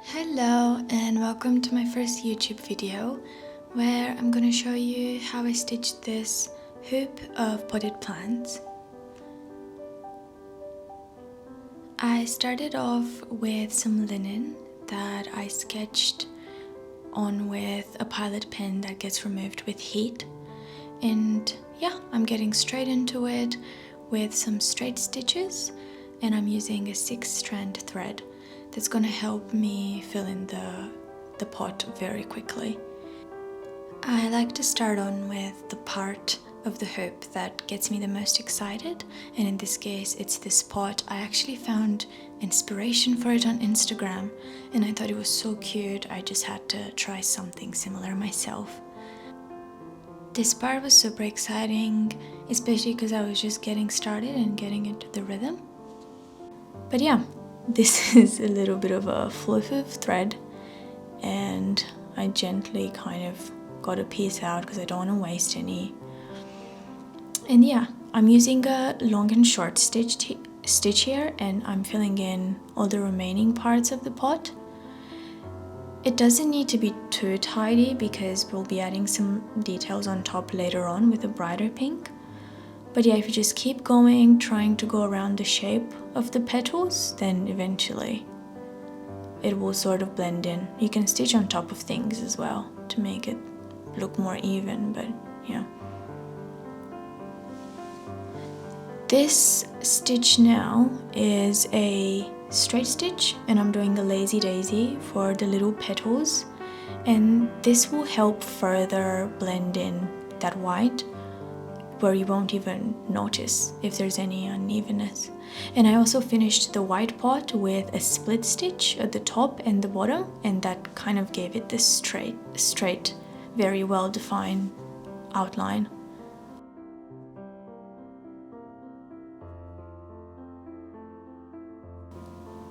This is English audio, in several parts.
Hello and welcome to my first YouTube video where I'm going to show you how I stitched this hoop of potted plants. I started off with some linen that I sketched on with a pilot pen that gets removed with heat, and yeah, I'm getting straight into it with some straight stitches, and I'm using a 6-strand thread that's going to help me fill in the pot very quickly. I like to start on with the part of the hoop that gets me the most excited, and in this case it's this pot. I actually found inspiration for it on Instagram and I thought it was so cute, I just had to try something similar myself. This part was super exciting, especially because I was just getting started and getting into the rhythm. But yeah, this is a little bit of a fluff of thread, and I gently kind of got a piece out because I don't want to waste any. And yeah, I'm using a long and short stitch here, and I'm filling in all the remaining parts of the pot. It doesn't need to be too tidy because we'll be adding some details on top later on with a brighter pink. But yeah, if you just keep going, trying to go around the shape of the petals, then eventually it will sort of blend in. You can stitch on top of things as well to make it look more even, but yeah. This stitch now is a straight stitch, and I'm doing a lazy daisy for the little petals, and this will help further blend in that white where you won't even notice if there's any unevenness. And I also finished the white pot with a split stitch at the top and the bottom, and that kind of gave it this straight, very well defined outline.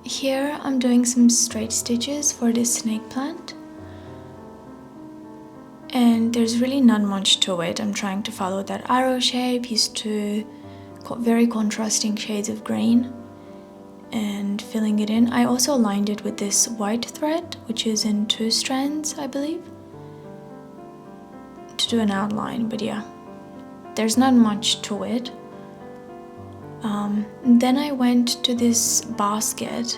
Here I'm doing some straight stitches for this snake plant, and there's really not much to it. I'm trying to follow that arrow shape, use two very contrasting shades of green and filling it in. I also lined it with this white thread, which is in 2 strands, I believe, to do an outline. But yeah, there's not much to it. Then I went to this basket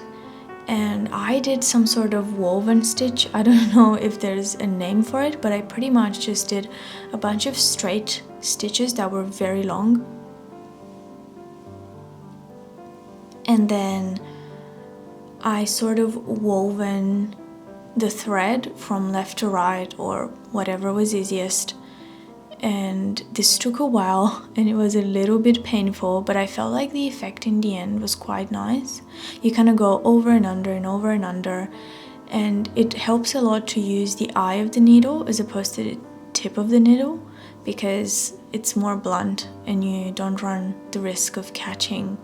and I did some sort of woven stitch. I don't know if there's a name for it, but I pretty much just did a bunch of straight stitches that were very long. And then I sort of woven the thread from left to right or whatever was easiest. And this took a while and it was a little bit painful, but I felt like the effect in the end was quite nice. You kind of go over and under and over and under, and it helps a lot to use the eye of the needle as opposed to the tip of the needle because it's more blunt and you don't run the risk of catching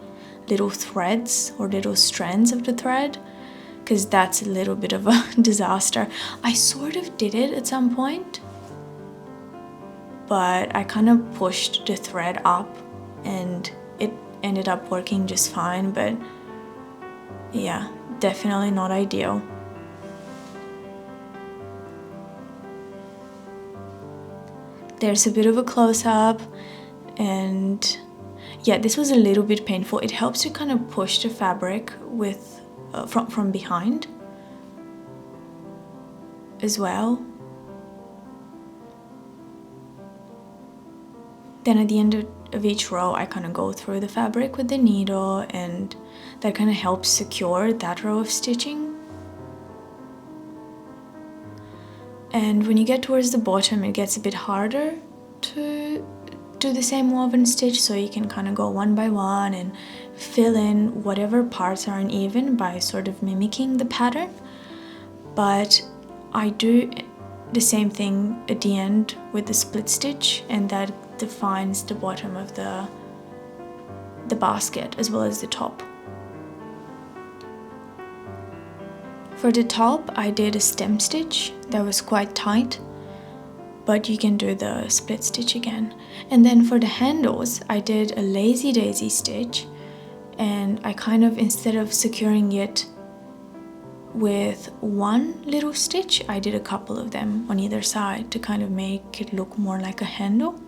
little threads or little strands of the thread, because that's a little bit of a disaster. I sort of did it at some point, but I kind of pushed the thread up and it ended up working just fine. But yeah, definitely not ideal. There's a bit of a close-up, and yeah, this was a little bit painful. It helps to kind of push the fabric with from behind as well. Then at the end of each row, I kind of go through the fabric with the needle, and that kind of helps secure that row of stitching. And when you get towards the bottom, it gets a bit harder to do the same woven stitch, so you can kind of go one by one and fill in whatever parts are uneven by sort of mimicking the pattern. But I do the same thing at the end with the split stitch, and that defines the bottom of the basket as well as the top. For the top, I did a stem stitch that was quite tight, but you can do the split stitch again. And then for the handles, I did a lazy daisy stitch, and I kind of, instead of securing it with one little stitch. I did a couple of them on either side to kind of make it look more like a handle.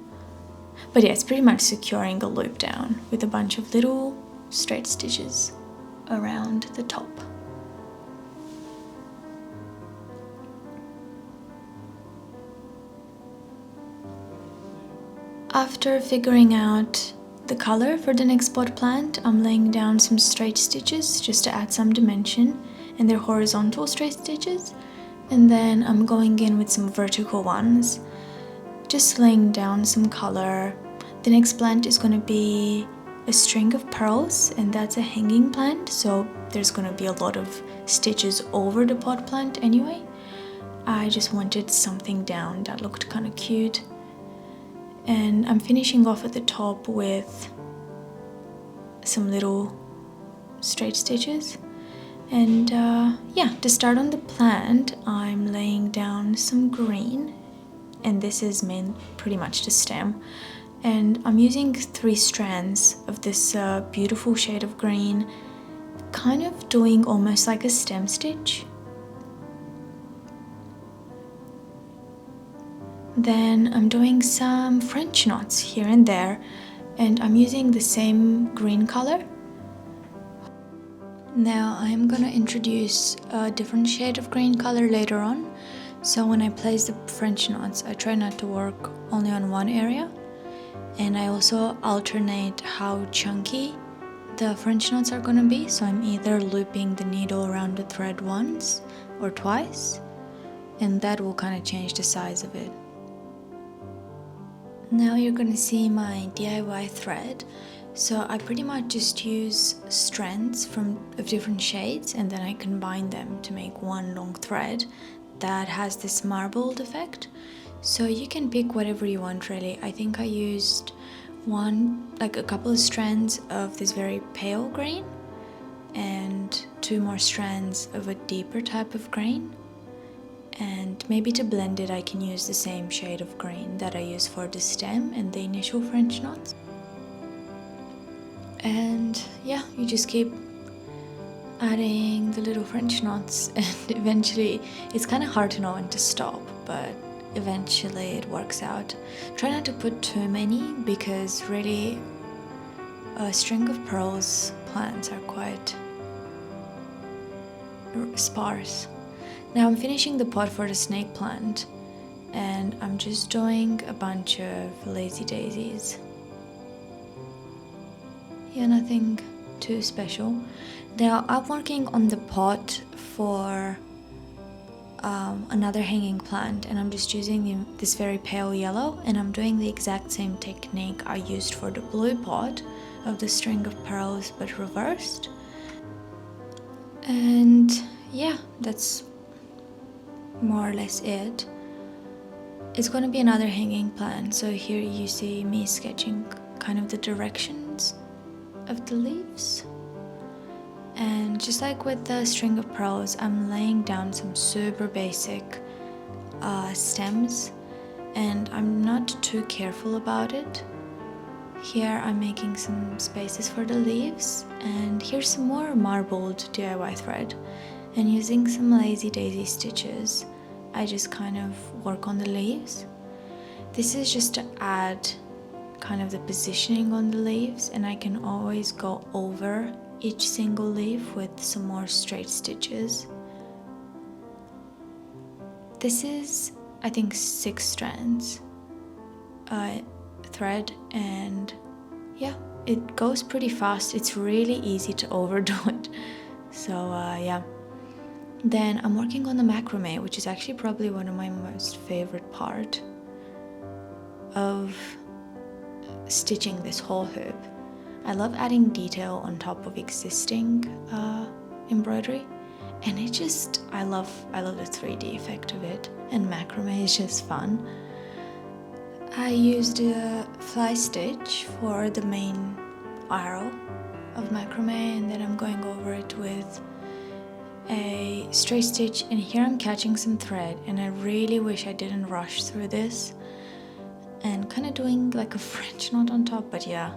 But yeah, it's pretty much securing a loop down with a bunch of little straight stitches around the top. After figuring out the color for the next pot plant, I'm laying down some straight stitches just to add some dimension, and they're horizontal straight stitches. And then I'm going in with some vertical ones, just laying down some color. The next plant is going to be a string of pearls, and that's a hanging plant, so there's going to be a lot of stitches over the pot plant anyway. I just wanted something down that looked kind of cute. And I'm finishing off at the top with some little straight stitches. And yeah, to start on the plant, I'm laying down some green, and this is pretty much the stem. And I'm using 3 strands of this beautiful shade of green, kind of doing almost like a stem stitch. Then I'm doing some French knots here and there, and I'm using the same green color. Now I'm gonna introduce a different shade of green color later on, so when I place the French knots, I try not to work only on one area, and I also alternate how chunky the French knots are gonna be, so I'm either looping the needle around the thread once or twice, and that will kind of change the size of it. Now you're gonna see my DIY thread. So I pretty much just use strands of different shades, and then I combine them to make one long thread that has this marbled effect. So you can pick whatever you want really. I think I used a couple of strands of this very pale green and 2 more strands of a deeper type of green. And maybe to blend it, I can use the same shade of green that I use for the stem and the initial French knots. And yeah, you just keep adding the little French knots, and eventually it's kind of hard to know when to stop, but eventually it works out. Try not to put too many, because really a string of pearls plants are quite sparse. Now I'm finishing the pot for the snake plant, and I'm just doing a bunch of lazy daisies. Yeah, nothing too special. Now I'm working on the pot for another hanging plant, and I'm just using this very pale yellow, and I'm doing the exact same technique I used for the blue pot of the string of pearls but reversed. And yeah, that's more or less it. It's going to be another hanging plant, so here you see me sketching kind of the directions of the leaves. And just like with the string of pearls, I'm laying down some super basic stems, and I'm not too careful about it. Here I'm making some spaces for the leaves, and here's some more marbled DIY thread. And using some lazy daisy stitches, I just kind of work on the leaves. This is just to add kind of the positioning on the leaves, and I can always go over each single leaf with some more straight stitches. This is, I think, 6 strands thread, and yeah, it goes pretty fast. It's really easy to overdo it. So yeah. Then I'm working on the macrame, which is actually probably one of my most favorite part of stitching this whole hoop. I love adding detail on top of existing embroidery, and I love the 3D effect of it, and macrame is just fun. I used a fly stitch for the main arrow of macrame, and then I'm going over it with a straight stitch, and here I'm catching some thread, and I really wish I didn't rush through this and kind of doing like a French knot on top, but yeah,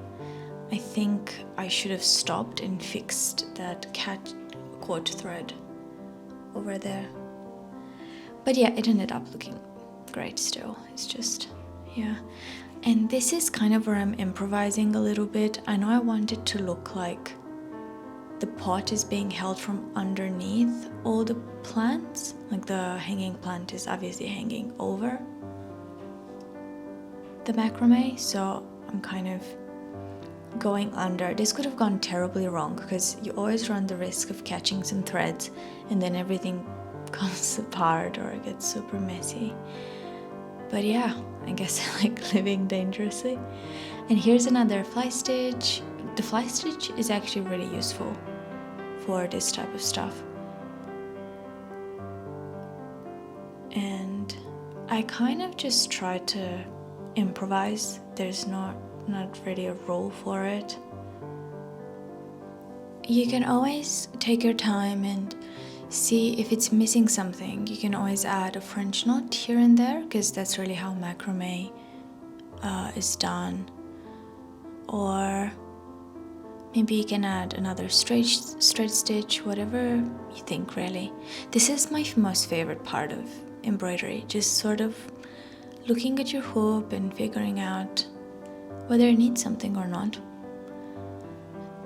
I think I should have stopped and fixed that caught thread over there. But yeah, it ended up looking great still. It's just, yeah. And this is kind of where I'm improvising a little bit. I know I want it to look like the pot is being held from underneath all the plants. Like the hanging plant is obviously hanging over the macrame. So I'm kind of going under. This could have gone terribly wrong because you always run the risk of catching some threads and then everything comes apart or it gets super messy. But yeah, I guess I like living dangerously. And here's another fly stitch. The fly stitch is actually really useful for this type of stuff. And I kind of just try to improvise. There's not really a rule for it. You can always take your time and see if it's missing something. You can always add a French knot here and there because that's really how macrame is done. Or maybe you can add another straight stitch, whatever you think really. This is my most favorite part of embroidery, just sort of looking at your hoop and figuring out whether it needs something or not.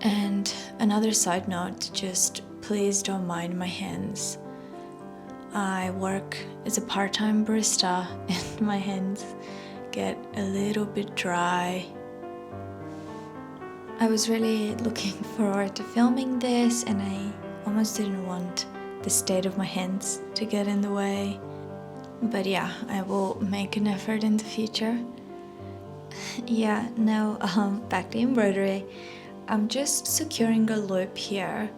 And another side note, just please don't mind my hands. I work as a part-time barista and my hands get a little bit dry. I was really looking forward to filming this and I almost didn't want the state of my hands to get in the way. But yeah, I will make an effort in the future. Yeah, now back to embroidery. I'm just securing a loop here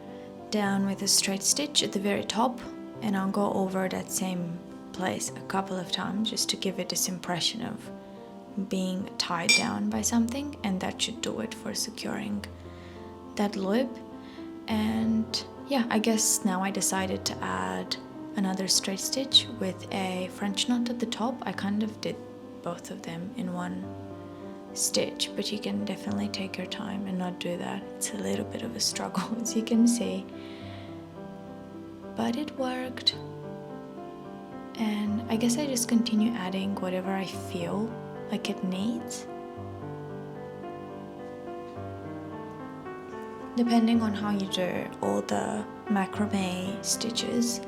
down with a straight stitch at the very top, and I'll go over that same place a couple of times just to give it this impression of being tied down by something, and that should do it for securing that loop. And yeah, I guess now I decided to add another straight stitch with a French knot at the top. I kind of did both of them in one stitch, but you can definitely take your time and not do that. It's a little bit of a struggle, as you can see, but it worked. And I guess I just continue adding whatever I feel like it needs, depending on how you do all the macrame stitches.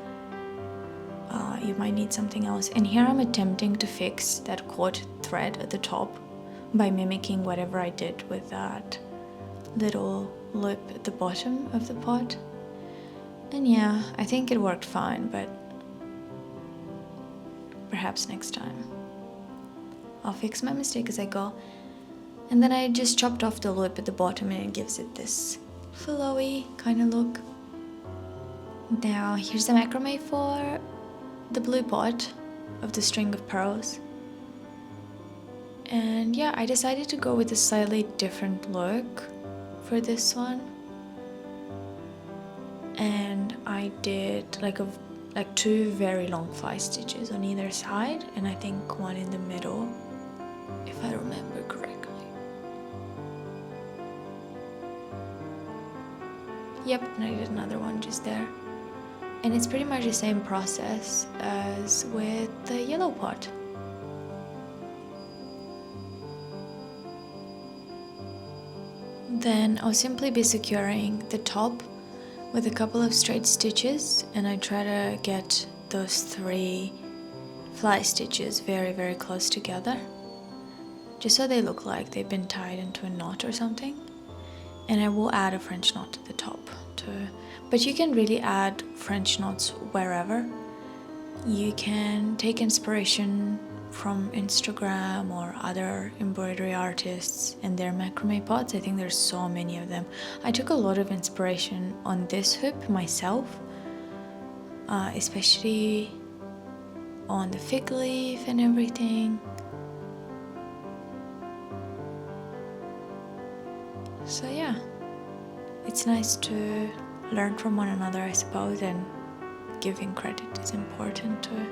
You might need something else. And here I'm attempting to fix that caught thread at the top by mimicking whatever I did with that little loop at the bottom of the pot. And yeah, I think it worked fine, but perhaps next time I'll fix my mistake as I go. And then I just chopped off the loop at the bottom and it gives it this flowy kind of look. Now here's the macrame for the blue pot of the string of pearls. And yeah, I decided to go with a slightly different look for this one. And I did like two very long fly stitches on either side, and I think one in the middle, if I remember correctly. Yep, and I did another one just there. And it's pretty much the same process as with the yellow pot. Then I'll simply be securing the top with a couple of straight stitches, and I try to get those 3 fly stitches very, very close together, just so they look like they've been tied into a knot or something. And I will add a French knot at the top too. But you can really add French knots wherever. You can take inspiration from Instagram or other embroidery artists and their macrame pots. I think there's so many of them. I took a lot of inspiration on this hoop myself, especially on the fig leaf and everything. So yeah, it's nice to learn from one another, I suppose, and giving credit is important too.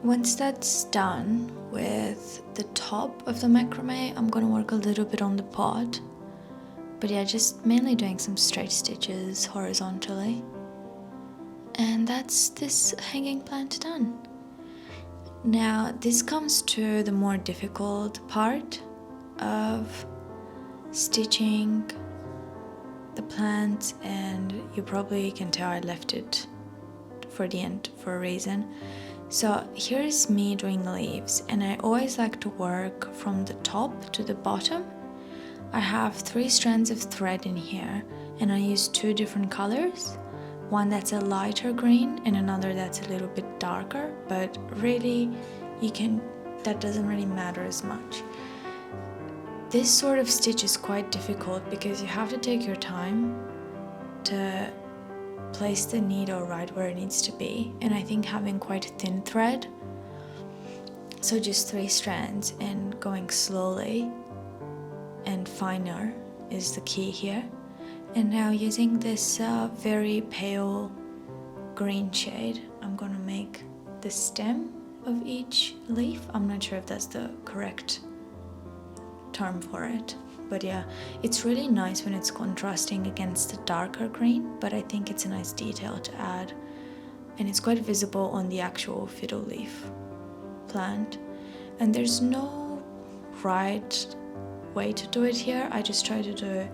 Once that's done with the top of the macrame, I'm gonna work a little bit on the pot. But yeah, just mainly doing some straight stitches horizontally. And that's this hanging plant done. Now this comes to the more difficult part of stitching the plant, and you probably can tell I left it for the end for a reason. So here's me doing the leaves, and I always like to work from the top to the bottom. I have 3 strands of thread in here, and I use 2 different colors. One that's a lighter green and another that's a little bit darker, but really that doesn't really matter as much. This sort of stitch is quite difficult because you have to take your time to place the needle right where it needs to be, and I think having quite a thin thread, so just 3 strands and going slowly and finer is the key here. And now using this very pale green shade, I'm gonna make the stem of each leaf. I'm not sure if that's the correct term for it, but yeah, it's really nice when it's contrasting against the darker green, but I think it's a nice detail to add, and it's quite visible on the actual fiddle leaf plant. And there's no right way to do it here. I just try to do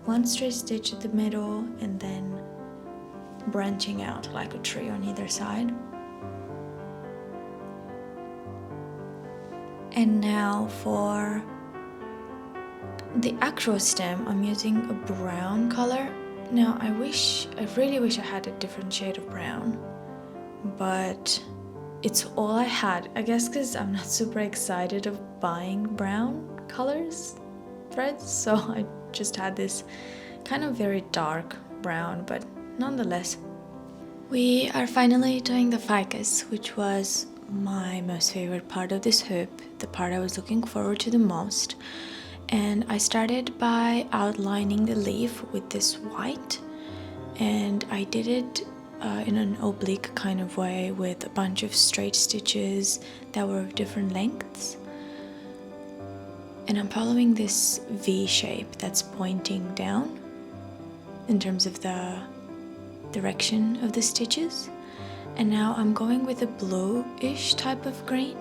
1 straight stitch at the middle and then branching out like a tree on either side. And now for the actual stem, I'm using a brown color. Now I really wish I had a different shade of brown, but it's all I had, I guess, because I'm not super excited of buying brown colors threads, so I just had this kind of very dark brown, but nonetheless. We are finally doing the ficus, which was my most favorite part of this hoop, the part I was looking forward to the most. And I started by outlining the leaf with this white, and I did it in an oblique kind of way with a bunch of straight stitches that were of different lengths. And I'm following this V shape that's pointing down in terms of the direction of the stitches. And now I'm going with a bluish type of green,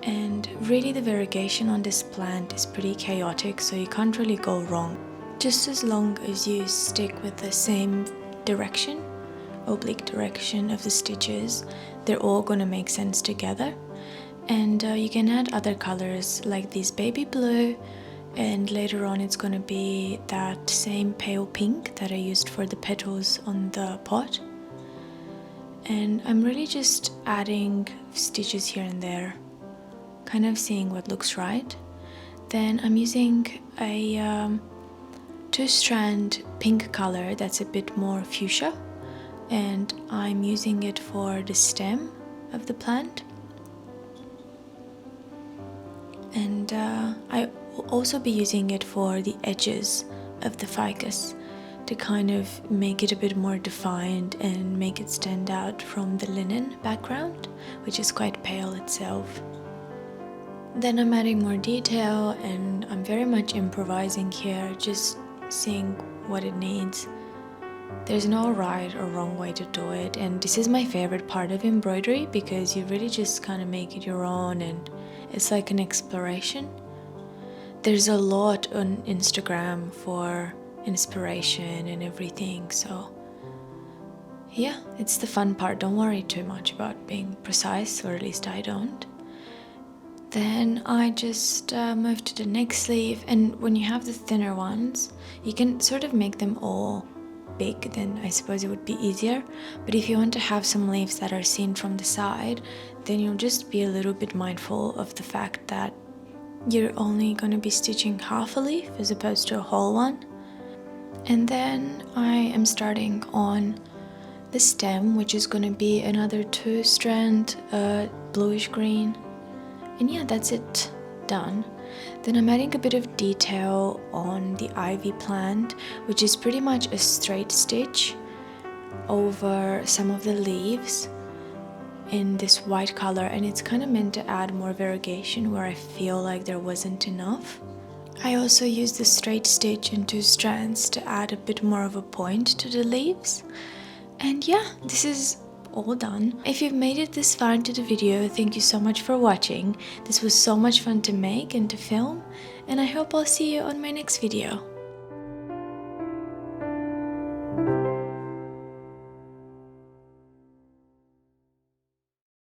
and really the variegation on this plant is pretty chaotic, so you can't really go wrong. Just as long as you stick with the same direction, oblique direction of the stitches, they're all gonna make sense together. And you can add other colors like this baby blue, and later on it's gonna be that same pale pink that I used for the petals on the pot. And I'm really just adding stitches here and there, kind of seeing what looks right. Then I'm using a 2-strand pink color that's a bit more fuchsia, and I'm using it for the stem of the plant. And I will also be using it for the edges of the ficus to kind of make it a bit more defined and make it stand out from the linen background, which is quite pale itself. Then I'm adding more detail, and I'm very much improvising here, just seeing what it needs. There's no right or wrong way to do it, and this is my favorite part of embroidery because you really just kind of make it your own, and it's like an exploration. There's a lot on Instagram for inspiration and everything, so yeah, it's the fun part. Don't worry too much about being precise, or at least I don't. Then I just move to the next sleeve, and when you have the thinner ones, you can sort of make them all big, then I suppose it would be easier. But if you want to have some leaves that are seen from the side, then you'll just be a little bit mindful of the fact that you're only going to be stitching half a leaf as opposed to a whole one. And then I am starting on the stem, which is going to be another 2-strand bluish green. And yeah, that's it, done. Then I'm adding a bit of detail on the ivy plant, which is pretty much a straight stitch over some of the leaves. in this white color, and it's kind of meant to add more variegation where I feel like there wasn't enough. I also used the straight stitch in 2 strands to add a bit more of a point to the leaves. And yeah, this is all done. If you've made it this far into the video, thank you so much for watching. This was so much fun to make and to film, and I hope I'll see you on my next video.